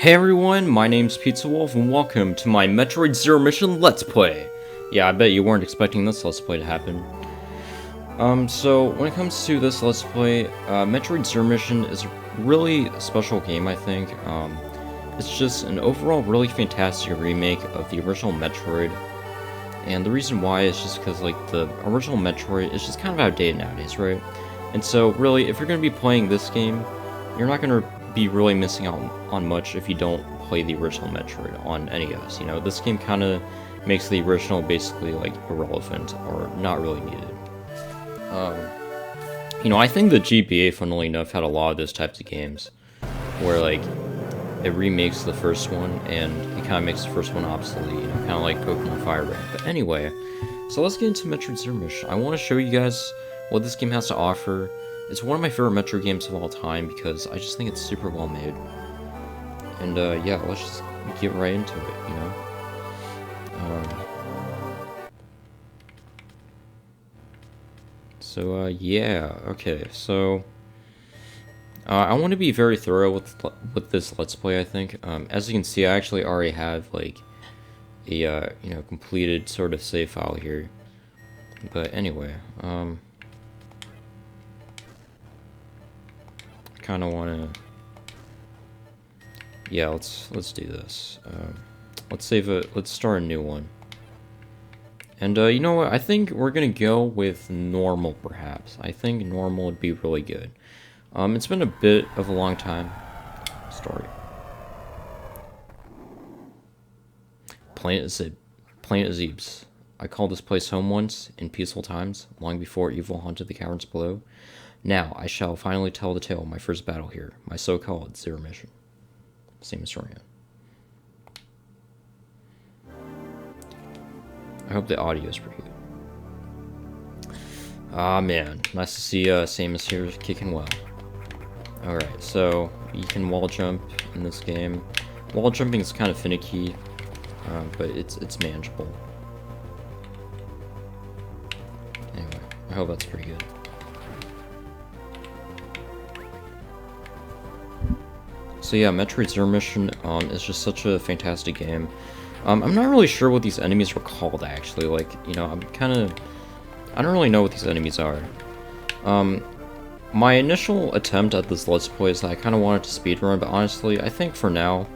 Hey everyone, my name's Pizza Wolf and welcome to my Metroid Zero Mission Let's Play. Yeah, I bet you weren't expecting this Let's Play to happen. So when it comes to this Let's Play, Metroid Zero Mission is a really special game, I think. It's just an overall really fantastic remake of the original Metroid. And the reason why is just because, like, the original Metroid is just kind of outdated nowadays, right? And so, really, if you're going to be playing this game, you're not going to be really missing out on much if you don't play the original Metroid on NES. You know, this game kind of makes the original basically, like, irrelevant or not really needed. You know, I think the GBA, funnily enough, had a lot of those types of games where, like, it remakes the first one and it kind of makes the first one obsolete, you know, kind of like Pokemon Fire Red. But anyway, so let's get into Metroid Zero Mission. I want to show you guys what this game has to offer. It's one of my favorite Metroid games of all time because I just think it's super well made. And yeah, let's just get right into it, you know. Yeah, okay, so I want to be very thorough with this Let's Play, I think. As you can see, I actually already have, like, a, you know, completed sort of save file here. But anyway, kind of want to, yeah, let's do this. Let's save it, let's start a new one. And, you know what, I think we're gonna go with normal, perhaps. I think normal would be really good. It's been a bit of a long time. Story. Planet Zebes. I called this place home once, in peaceful times, long before evil haunted the caverns below. Now, I shall finally tell the tale of my first battle here, my so-called Zero Mission. Same historian. I hope the audio is pretty good. Ah, man. Nice to see Samus here kicking well. Alright, so you can wall jump in this game. Wall jumping is kind of finicky, but it's manageable. Anyway, I hope that's pretty good. So yeah, Metroid Zero Mission is just such a fantastic game. I'm not really sure what these enemies were called, actually. Like, you know, I don't really know what these enemies are. My initial attempt at this Let's Play is that I kind of wanted to speedrun, but honestly, I think for now,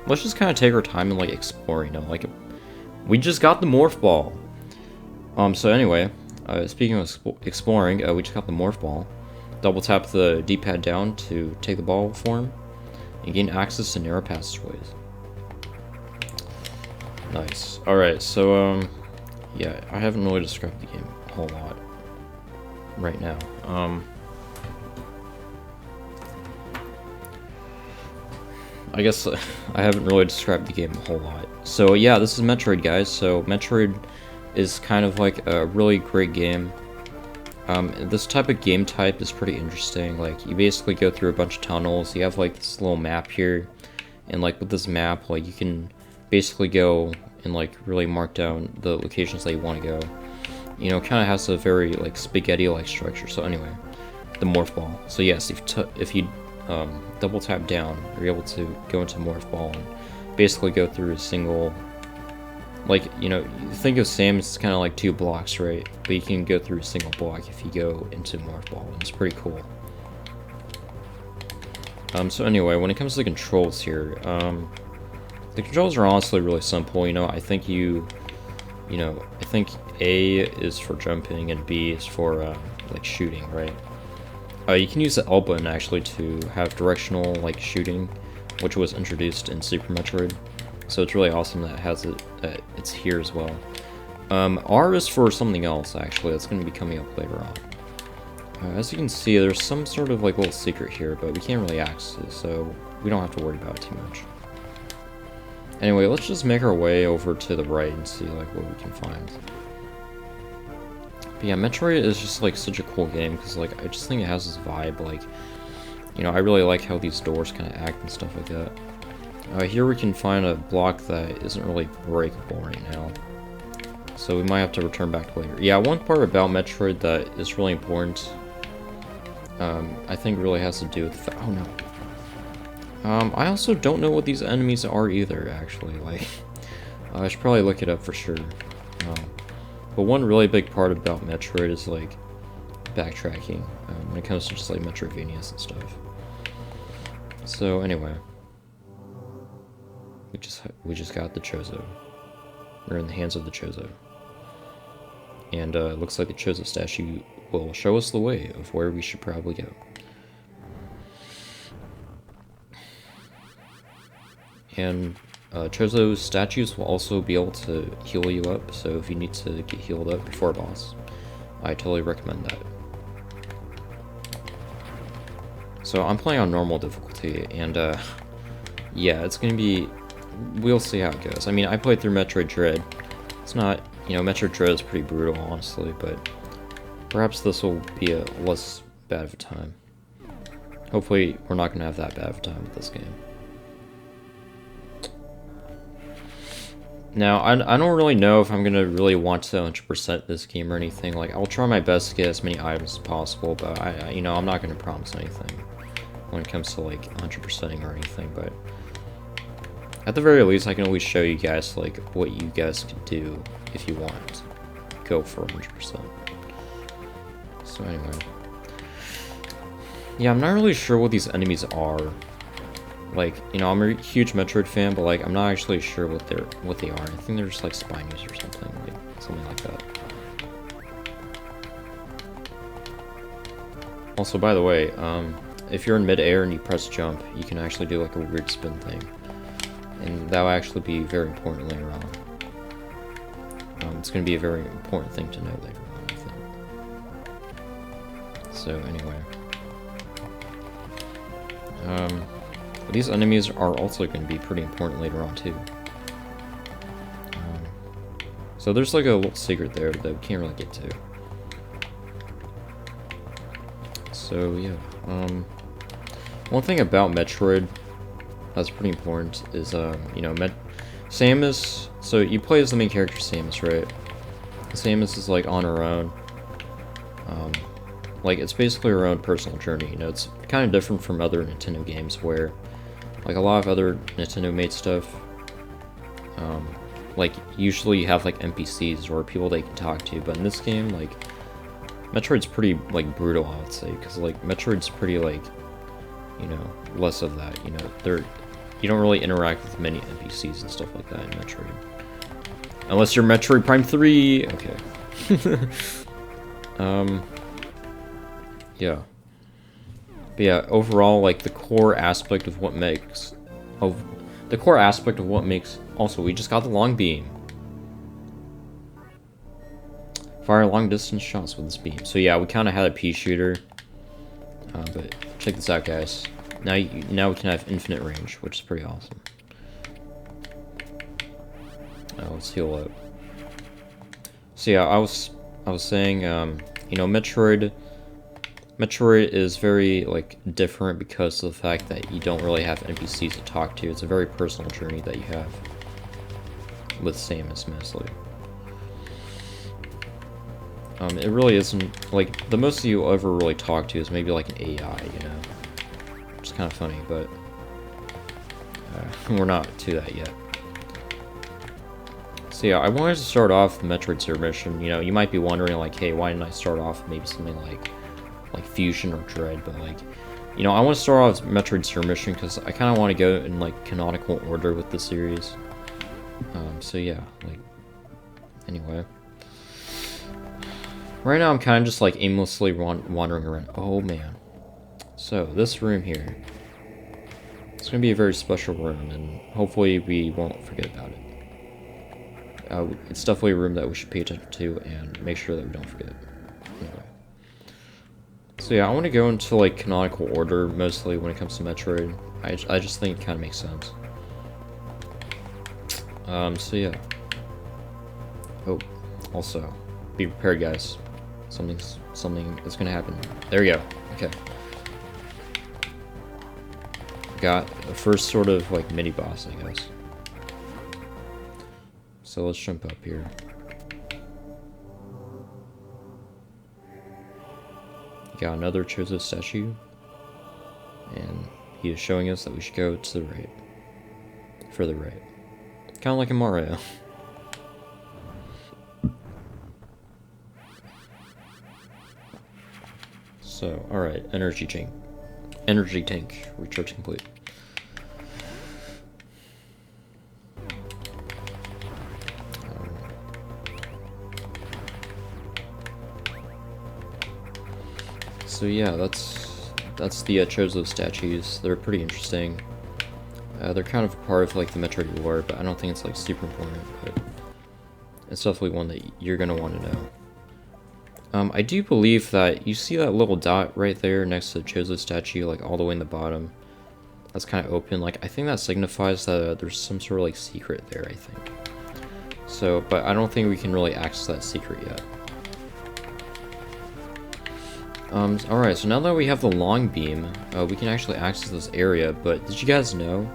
let's just kind of take our time and, like, explore, you know, like, we just got the Morph Ball. So anyway, speaking of exploring, we just got the Morph Ball. Double tap the D-pad down to take the ball form, and gain access to narrow passageways. Nice. Alright, so, yeah, I haven't really described the game a whole lot right now. I guess I haven't really described the game a whole lot. So yeah, this is Metroid, guys. So Metroid is kind of like a really great game. This type of game type is pretty interesting. Like, you basically go through a bunch of tunnels. You have, like, this little map here. And, like, with this map, like, you can basically go and, like, really mark down the locations that you want to go. You know, it kind of has a very, like, spaghetti-like structure. So anyway, the Morph Ball. So yes, if you double tap down, you're able to go into Morph Ball and basically go through a single, like, you know, you think of Samus as kind of like 2 blocks, right? But you can go through a single block if you go into Morph Ball, and it's pretty cool. So anyway, when it comes to the controls here, the controls are honestly really simple. You know, I think I think A is for jumping and B is for, like, shooting, right? You can use the L button, actually, to have directional, like, shooting, which was introduced in Super Metroid. So it's really awesome that it has it, it's here as well. R is for something else, actually, that's going to be coming up later on. As you can see, there's some sort of, like, little secret here, but we can't really access it, so we don't have to worry about it too much. Anyway, let's just make our way over to the right and see, like, what we can find. But yeah, Metroid is just, like, such a cool game, because, like, I just think it has this vibe, like, you know, I really like how these doors kind of act and stuff like that. Here we can find a block that isn't really breakable right now, so we might have to return back later. Yeah, one part about Metroid that is really important, I think really has to do with the oh no. I also don't know what these enemies are either, actually. Like, I should probably look it up for sure. But one really big part about Metroid is, like, backtracking when it comes to just, like, Metroidvanias and stuff. So, anyway. We just got the Chozo. We're in the hands of the Chozo. And it looks like the Chozo statue will show us the way of where we should probably go. And Chozo statues will also be able to heal you up, so if you need to get healed up before a boss, I totally recommend that. So I'm playing on normal difficulty, and yeah, it's gonna be... We'll see how it goes. I mean, I played through Metroid Dread. It's not... You know, Metroid Dread is pretty brutal, honestly, but perhaps this will be a less bad of a time. Hopefully, we're not gonna have that bad of a time with this game. Now, I don't really know if I'm going to really want to 100% this game or anything. Like, I'll try my best to get as many items as possible, but you know, I'm not going to promise anything when it comes to, like, 100%ing or anything, but at the very least, I can always show you guys, like, what you guys could do if you want to go for 100%. So, anyway. Yeah, I'm not really sure what these enemies are. Like, you know, I'm a huge Metroid fan, but, like, I'm not actually sure what they are. I think they're just, like, Spinies or something like that. Also, by the way, if you're in mid-air and you press jump, you can actually do, like, a weird spin thing. And that will actually be very important later on. It's going to be a very important thing to know later on, I think. So, anyway. These enemies are also going to be pretty important later on, too. So there's like a little secret there that we can't really get to. So, yeah. One thing about Metroid that's pretty important is, you know, Samus... So, you play as the main character, Samus, right? Samus is, like, on her own. Like, it's basically her own personal journey, you know? It's kind of different from other Nintendo games where... Like, a lot of other Nintendo-made stuff, like, usually you have, like, NPCs or people they can talk to, but in this game, like, Metroid's pretty, like, brutal, I would say, because, like, Metroid's pretty, like, you know, less of that, you know, you don't really interact with many NPCs and stuff like that in Metroid. Unless you're Metroid Prime 3! Okay. Yeah. But yeah, overall, like, the core aspect of what makes... Also, we just got the long beam. Fire long-distance shots with this beam. So yeah, we kind of had a pea shooter. But check this out, guys. Now we can have infinite range, which is pretty awesome. Let's heal up. So yeah, I was saying, you know, Metroid is very, like, different because of the fact that you don't really have NPCs to talk to. It's a very personal journey that you have with Samus, mostly. It really isn't, like, the most you'll ever really talk to is maybe, like, an AI, you know? Which is kind of funny, but we're not to that yet. So yeah, I wanted to start off Metroid Zero Mission. You know, you might be wondering, like, hey, why didn't I start off maybe something like Fusion or Dread, but, like, you know, I want to start off Metroid Zero Mission because I kind of want to go in, like, canonical order with the series. So yeah, like, anyway. Right now I'm kind of just, like, aimlessly wandering around. Oh, man. So, this room here. It's going to be a very special room, and hopefully we won't forget about it. It's definitely a room that we should pay attention to and make sure that we don't forget. Anyway. So yeah, I want to go into, like, canonical order, mostly when it comes to Metroid. I just think it kind of makes sense. So yeah. Oh, also, be prepared, guys. Something is gonna happen. There we go. Okay. Got the first sort of, like, mini boss, I guess. So let's jump up here. Got another Chozo statue. And he is showing us that we should go to the right. Further right. Kind of like in Mario. So, alright, energy tank. Energy tank. Recharge complete. So yeah, that's the Chozo statues. They're pretty interesting. They're kind of a part of like the Metroid lore, but I don't think it's like super important. But it's definitely one that you're gonna want to know. I do believe that you see that little dot right there next to the Chozo statue, like all the way in the bottom. That's kind of open. Like I think that signifies that there's some sort of like secret there. I think. So, but I don't think we can really access that secret yet. Alright, so now that we have the long beam, we can actually access this area, but did you guys know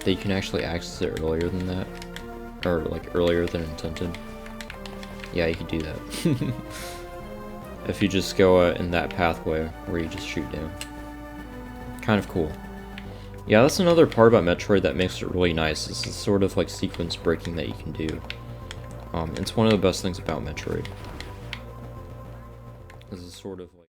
that you can actually access it earlier than that? Or, like, earlier than intended? Yeah, you can do that. If you just go in that pathway where you just shoot down. Kind of cool. Yeah, that's another part about Metroid that makes it really nice. It's the sort of, like, sequence breaking that you can do. It's one of the best things about Metroid. This is sort of like